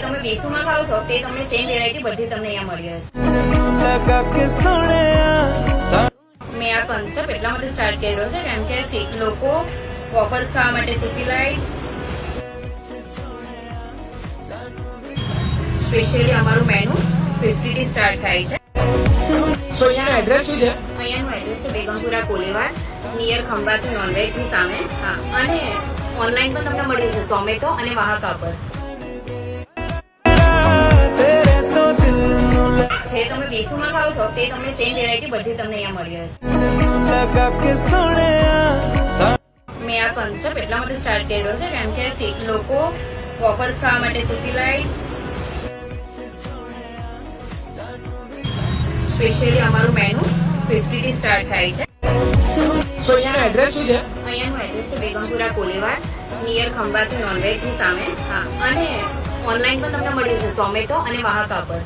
તમે બેસુમાં ખાવ છો તે તમને સેમ વેરાયટી બધી તમને અહીંયા મળી રહેશે. મેં આ કોન્સેપ્ટ એટલા માટે સ્ટાર્ટ કર્યો છે કેમ કે લોકો વોફલ્સ ખાવા માટે સિટી લાઈટ સ્પેશિયલી અમારું મેનુ 50 થી સ્ટાર્ટ થાય છે. તો અહીંયાનું એડ્રેસ શું છે? અહીંયાનું એડ્રેસ છે બેગમપુરા કોલીવાડ નિયર ખંભાતી નોનવેજ ની સામે. હા, અને ઓનલાઈન પણ તમને મળી જશે ઝોમેટો અને વાહકા પર. જે તમે બેસુમાં ખાવ છો તે તમને સેમ વેરાયટી બધી તમને અહીંયા મળી રહેશે. મેં આ કોન્સેપ્ટ એટલા માટે સ્ટાર્ટ કર્યો છે કેમ કે લોકો વોફલ્સ ખાવા માટે સિટી લાઈટ સ્પેશિયલી અમારું મેનુ 50 થી સ્ટાર્ટ થાય છે. તો અહીંયાનું એડ્રેસ શું છે? અહીંયાનું એડ્રેસ છે બેગમપુરા કોલીવાડ નિયર ખંભાતી નોનવેજ ની સામે. હા, અને ઓનલાઈન પણ તમને મળી જશે ઝોમેટો અને વાહકા પર.